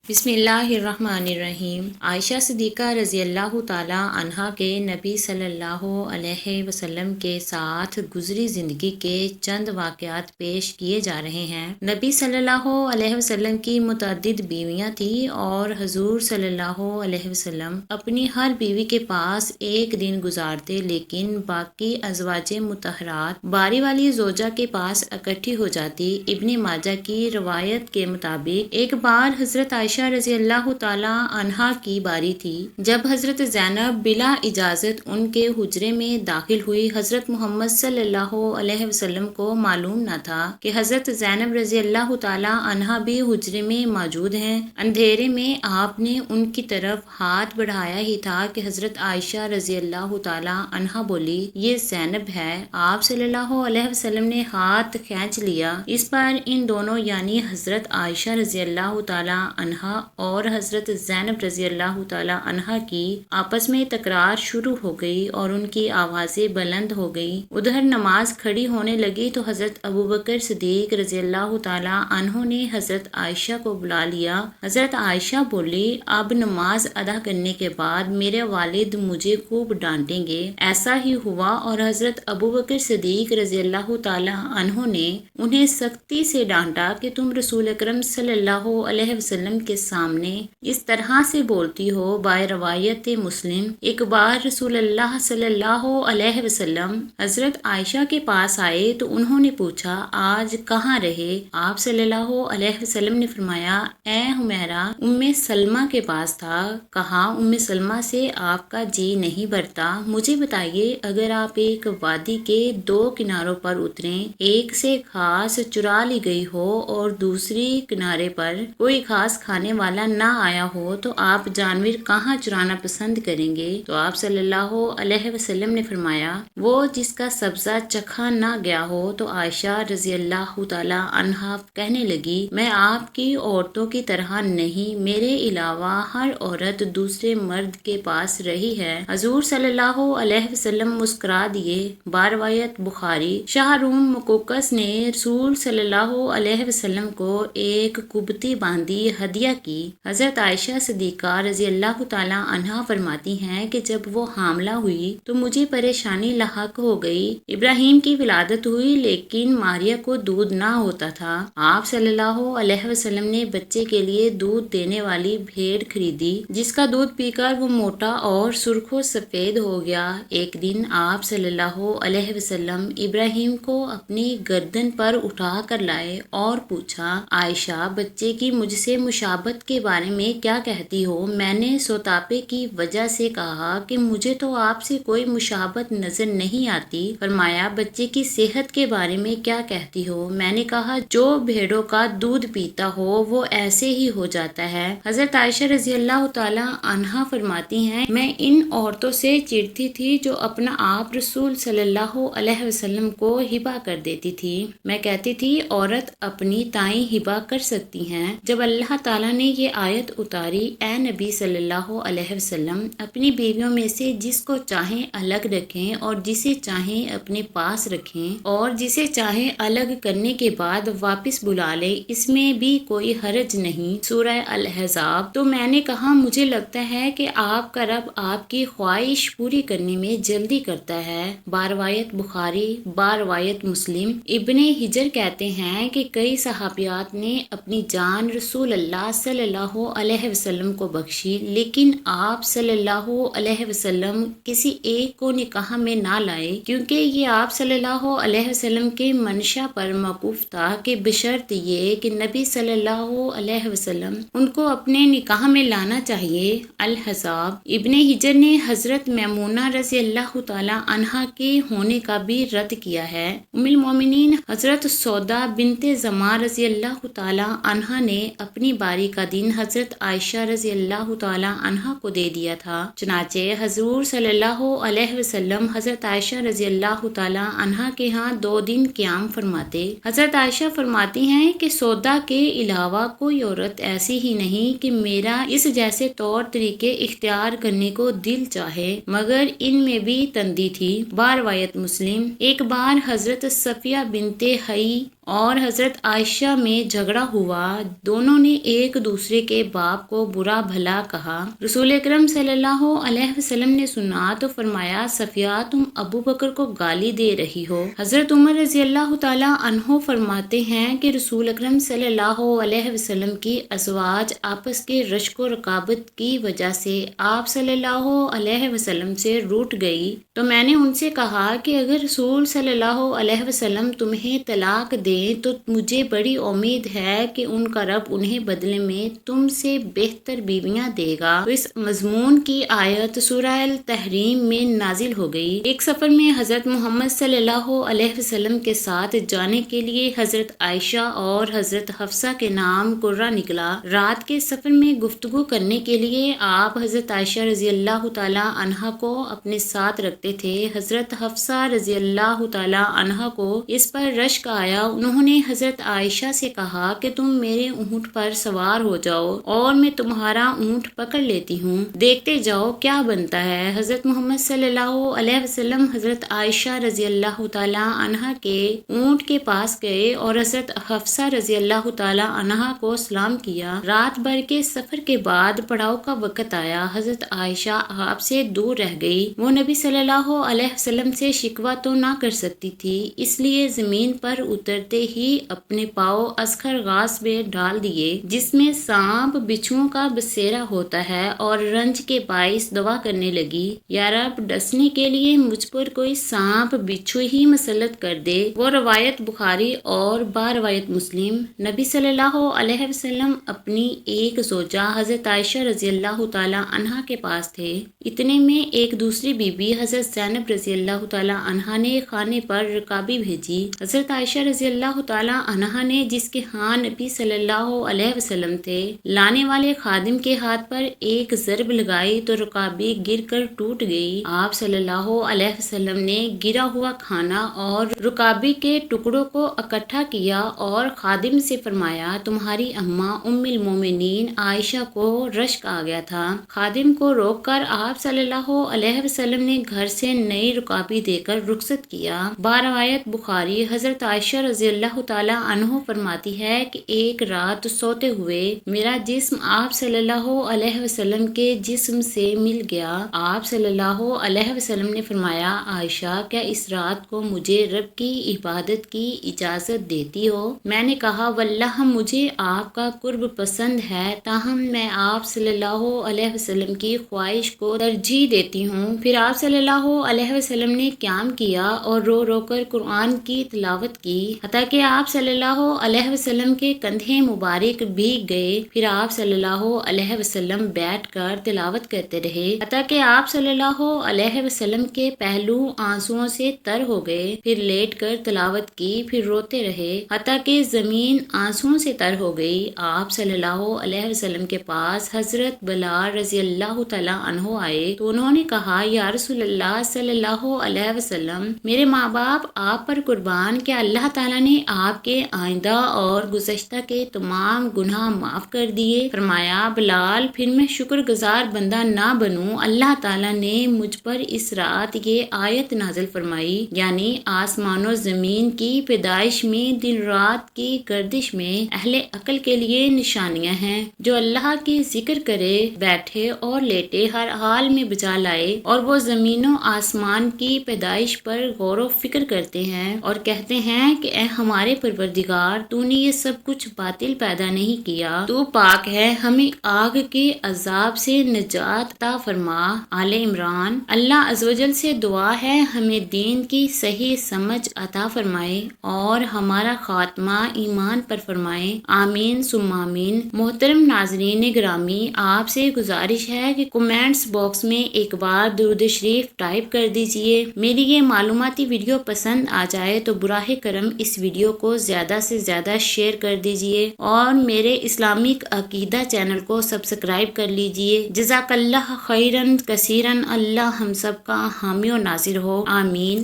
بسم اللہ الرحمن الرحیم۔ عائشہ صدیقہ رضی اللہ تعالیٰ عنہا کے نبی صلی اللہ علیہ وسلم کے ساتھ گزری زندگی کے چند واقعات پیش کیے جا رہے ہیں۔ نبی صلی اللہ علیہ وسلم کی متعدد بیویاں تھیں اور حضور صلی اللہ علیہ وسلم اپنی ہر بیوی کے پاس ایک دن گزارتے، لیکن باقی ازواج مطہرات باری والی زوجہ کے پاس اکٹھی ہو جاتی۔ ابن ماجہ کی روایت کے مطابق ایک بار حضرت عائشہ رضی اللہ تعالیٰ عنہا کی باری تھی جب حضرت زینب بلا اجازت ان کے حجرے میں داخل ہوئی۔ حضرت محمد صلی اللہ علیہ وسلم کو معلوم نہ تھا کہ حضرت زینب رضی اللہ تعالیٰ عنہا بھی حجرے میں موجود ہیں۔ اندھیرے میں آپ نے ان کی طرف ہاتھ بڑھایا ہی تھا کہ حضرت عائشہ رضی اللہ تعالیٰ عنہا بولی، یہ زینب ہے۔ آپ صلی اللہ علیہ وسلم نے ہاتھ کھینچ لیا۔ اس پر ان دونوں یعنی حضرت عائشہ رضی اللہ تعالیٰ عنہا اور حضرت زینب رضی اللہ تعالیٰ عنہا کی آپس میں تکرار شروع ہو گئی اور ان کی آوازیں بلند ہو گئی۔ ادھر نماز کھڑی ہونے لگی تو حضرت ابوبکر صدیق رضی اللہ تعالیٰ عنہ نے حضرت عائشہ کو بلا لیا۔ حضرت عائشہ بولی، اب نماز ادا کرنے کے بعد میرے والد مجھے خوب ڈانٹیں گے۔ ایسا ہی ہوا اور حضرت ابوبکر صدیق رضی اللہ تعالیٰ عنہ نے انہیں سختی سے ڈانٹا کہ تم رسول اکرم صلی اللہ علیہ وسلم کے سامنے اس طرح سے بولتی ہو۔ بائے روایت مسلم، ایک بار رسول اللہ صلی اللہ علیہ وسلم حضرت عائشہ کے پاس آئے تو انہوں نے پوچھا، آج کہاں رہے؟ آپ صلی اللہ علیہ وسلم نے فرمایا، اے حمیرہ، ام سلمہ کے پاس تھا۔ کہا، ام سلمہ سے آپ کا جی نہیں بھرتا؟ مجھے بتائیے، اگر آپ ایک وادی کے دو کناروں پر اتریں، ایک سے گھاس چرا لی گئی ہو اور دوسری کنارے پر کوئی گھاس کھانے والا نہ آیا ہو تو آپ جانور کہاں چرانا پسند کریں گے؟ تو آپ صلی اللہ علیہ وسلم نے فرمایا، وہ جس کا سبزہ چکھا نہ گیا ہو۔ تو عائشہ رضی اللہ تعالیٰ عنہا کہنے لگی، میں آپ کی عورتوں کی طرح نہیں، میرے علاوہ ہر عورت دوسرے مرد کے پاس رہی ہے۔ حضور صلی اللہ علیہ وسلم مسکرا دیے۔ باروایت بخاری، شاہ روم مکوکس نے رسول صلی اللہ علیہ وسلم کو ایک کبتی باندھی ہدیہ کی۔ حضرت عائشہ صدیقہ رضی اللہ تعالیٰ عنہا فرماتی ہیں کہ جب وہ حاملہ ہوئی تو مجھے پریشانی لاحق ہو گئی۔ ابراہیم کی ولادت ہوئی لیکن ماریہ کو دودھ نہ ہوتا تھا۔ آپ صلی اللہ علیہ وسلم نے بچے کے لیے دودھ دینے والی بھیڑ خریدی جس کا دودھ پی کر وہ موٹا اور سرخ و سفید ہو گیا۔ ایک دن آپ صلی اللہ علیہ وسلم ابراہیم کو اپنی گردن پر اٹھا کر لائے اور پوچھا، عائشہ، بچے کی مجھ سے مشابہت کے بارے میں کیا کہتی ہو؟ میں نے سوتاپے کی وجہ سے کہا کہ مجھے تو آپ سے کوئی مشابہت نظر نہیں آتی۔ فرمایا، بچے کی صحت کے بارے میں کیا کہتی ہو؟ میں نے کہا، جو بھیڑوں کا دودھ پیتا ہو وہ ایسے ہی ہو جاتا ہے۔ حضرت عائشہ رضی اللہ تعالیٰ عنہا فرماتی ہیں، میں ان عورتوں سے چڑھتی تھی جو اپنا آپ رسول صلی اللہ علیہ وسلم کو ہبہ کر دیتی تھی۔ میں کہتی تھی، عورت اپنی تئیں ہبہ کر سکتی ہیں۔ جب اللہ تعالیٰ نے یہ آیت اتاری، اے نبی صلی اللہ علیہ وسلم، اپنی بیویوں میں سے جس کو چاہیں الگ رکھیں اور جسے چاہیں اپنے پاس رکھیں اور جسے چاہیں الگ کرنے کے بعد واپس بلا لیں، اس میں بھی کوئی حرج نہیں۔ سورہ الاحزاب۔ تو میں نے کہا، مجھے لگتا ہے کہ آپ کا رب آپ کی خواہش پوری کرنے میں جلدی کرتا ہے۔ باروایت بخاری، باروایت مسلم۔ ابن حجر کہتے ہیں کہ کئی صحابیات نے اپنی جان رسول اللہ صلی اللہ علیہ وسلم کو بخشی، لیکن آپ صلی اللہ علیہ وسلم کسی ایک کو نکاح میں نہ لائے کیونکہ یہ آپ صلی اللہ علیہ وسلم کے منشا پر موقوف تھا کہ بشرط یہ کہ نبی صلی اللہ علیہ وسلم ان کو اپنے نکاح میں لانا چاہیے۔ الاحزاب۔ ابن حجر نے حضرت میمونہ رضی اللہ تعالیٰ عنہا کے ہونے کا بھی رد کیا ہے۔ ام المومنین حضرت سودا بنت زمعہ رضی اللہ تعالیٰ عنہا نے اپنی باری کا دن حضرت عائشہ رضی اللہ تعالیٰ عنہا کو دے دیا تھا۔ چنانچہ حضور صلی اللہ علیہ وسلم حضرت عائشہ رضی اللہ تعالیٰ عنہا کے ہاں 2 دن قیام فرماتے۔ حضرت عائشہ فرماتی ہیں کہ سودا کے علاوہ کوئی عورت ایسی ہی نہیں کہ میرا اس جیسے طور طریقے اختیار کرنے کو دل چاہے، مگر ان میں بھی تندی تھی۔ باروایت مسلم۔ ایک بار حضرت صفیہ بنت حیی اور حضرت عائشہ میں جھگڑا ہوا، دونوں نے ایک دوسرے کے باپ کو برا بھلا کہا۔ رسول اکرم صلی اللہ علیہ وسلم نے سنا تو فرمایا، صفیہ تم ابو بکر کو گالی دے رہی ہو۔ حضرت عمر رضی اللہ تعالیٰ عنہ فرماتے ہیں کہ رسول اکرم صلی اللہ علیہ وسلم کی ازواج آپس کے رشک و رکابت کی وجہ سے آپ صلی اللہ علیہ وسلم سے روٹھ گئی تو میں نے ان سے کہا کہ اگر رسول صلی اللہ علیہ وسلم تمہیں طلاق دیں تو مجھے بڑی امید ہے کہ ان کا رب انہیں بدلے میں تم سے بہتر بیویاں دے گا۔ تو اس مضمون کی آیت سورہ التحریم میں نازل ہو گئی۔ ایک سفر میں حضرت محمد صلی اللہ علیہ وسلم کے ساتھ جانے کے لیے حضرت عائشہ اور حضرت حفصہ کے نام قرہ نکلا۔ رات کے سفر میں گفتگو کرنے کے لیے آپ حضرت عائشہ رضی اللہ تعالیٰ عنہا کو اپنے ساتھ رکھتے تھے۔ حضرت حفصہ رضی اللہ تعالیٰ عنہا کو اس پر رشک آیا۔ انہوں نے حضرت عائشہ سے کہا کہ تم میرے اونٹ پر سوار ہو جاؤ اور میں تمہارا اونٹ پکڑ لیتی ہوں، دیکھتے جاؤ کیا بنتا ہے۔ حضرت محمد صلی اللہ علیہ وسلم حضرت عائشہ رضی اللہ تعالیٰ عنہا کے اونٹ کے پاس گئے اور حضرت حفصہ رضی اللہ تعالیٰ عنہا کو سلام کیا۔ رات بھر کے سفر کے بعد پڑاؤ کا وقت آیا۔ حضرت عائشہ آپ سے دور رہ گئی۔ وہ نبی صلی اللہ علیہ وسلم سے شکوہ تو نہ کر سکتی تھی، اس لیے زمین پر اترتے ہی اپنے پاؤں ازخر گھاس میں ڈال دیے جس میں سانپ بچھوؤں کا بسیرا ہوتا ہے اور رنج کے باعث دعا کرنے لگی، یا رب ڈسنے کے لیے مجھ پر کوئی سانپ بچھو ہی مسلط کر دے۔ وہ روایت بخاری اور روایت مسلم۔ نبی صلی اللہ علیہ وسلم اپنی ایک زوجہ حضرت عائشہ رضی اللہ تعالیٰ عنہا کے پاس تھے۔ اتنے میں ایک دوسری بی بی حضرت زینب رضی اللہ تعالیٰ عنہا نے خانے پر رکابی بھیجی۔ حضرت عائشہ رضی اللہ تعالیٰ عنہا نے جس کے ہاں نبی صلی اللہ علیہ وسلم تھے، لانے والے خادم کے ہاتھ پر ایک ضرب لگائی تو رکابی گر کر ٹوٹ گئی۔ آپ صلی اللہ علیہ وسلم نے گرا ہوا کھانا اور رکابی کے ٹکڑوں کو اکٹھا کیا اور خادم سے فرمایا، تمہاری اماں ام المومنین عائشہ کو رشک آ گیا تھا۔ خادم کو روک کر آپ صلی اللہ علیہ وسلم نے گھر سے نئی رکابی دے کر رخصت کیا۔ روایت بخاری۔ حضرت عائشہ رضی اللہ تعالیٰ عنہ فرماتی ہے کہ ایک رات سوتے ہوئے میرا جسم آپ صلی اللہ علیہ وسلم کے جسم سے مل گیا۔ آپ صلی اللہ علیہ وسلم نے فرمایا، عائشہ کیا اس رات کو مجھے رب کی عبادت کی اجازت دیتی ہو؟ میں نے کہا، واللہ مجھے آپ کا قرب پسند ہے، تاہم میں آپ صلی اللہ علیہ وسلم کی خواہش کو ترجیح دیتی ہوں۔ پھر آپ صلی اللہ علیہ وسلم نے قیام کیا اور رو رو کر قرآن کی تلاوت کی حتیٰ کہ آپ صلی اللہ علیہ وسلم کے کندھے مبارک بھیگ گئے۔ پھر آپ صلی اللہ علیہ وسلم بیٹھ کر تلاوت کرتے رہے حتیٰ کہ آپ صلی اللہ علیہ وسلم کے پہلو آنسوؤں سے تر ہو گئے۔ پھر لیٹ کر تلاوت کی، پھر روتے رہے حتیٰ کہ زمین آنسوؤں سے تر ہو گئی۔ آپ صلی اللہ علیہ وسلم کے پاس حضرت بلال رضی اللہ تعالیٰ عنہ آئے تو انہوں نے کہا، یا رسول اللہ صلی اللہ علیہ وسلم، میرے ماں باپ آپ پر قربان، کہ اللہ تعالیٰ نے آپ کے آئندہ اور گزشتہ کے تمام گناہ معاف کر دیے؟ فرمایا، بلال پھر میں شکر گزار بندہ نہ بنوں؟ اللہ تعالیٰ نے مجھ پر اس رات یہ آیت نازل فرمائی، یعنی آسمان و زمین کی پیدائش میں دن رات کی گردش میں اہل عقل کے لیے نشانیاں ہیں۔ جو اللہ کی ذکر کرے، بیٹھے اور لیٹے، ہر حال میں بجا لائے، اور وہ زمین و آسمان کی پیدائش پر غور و فکر کرتے ہیں اور کہتے ہیں کہ اے ہمارے پروردگار، تو نے یہ سب کچھ باطل پیدا نہیں کیا، تو پاک ہے، ہمیں آگ کے عذاب سے نجات عطا فرما۔ آل عمران۔ اللہ عزوجل سے دعا ہے ہمیں دین کی صحیح سمجھ عطا فرمائے اور ہمارا خاتمہ ایمان پر فرمائے، آمین ثم آمین۔ محترم ناظرین گرامی، آپ سے گزارش ہے کہ کومنٹس باکس میں ایک بار درود شریف ٹائپ کر دیجئے۔ میری یہ معلوماتی ویڈیو پسند آ جائے تو براہ کرم اس ویڈیو کو زیادہ سے زیادہ شیئر کر دیجئے اور میرے اسلامک عقیدہ چینل کو سبسکرائب کر لیجئے۔ جزاک اللہ خیرن کثیرن۔ اللہ ہم سب کا حامی و ناصر ہو، آمین۔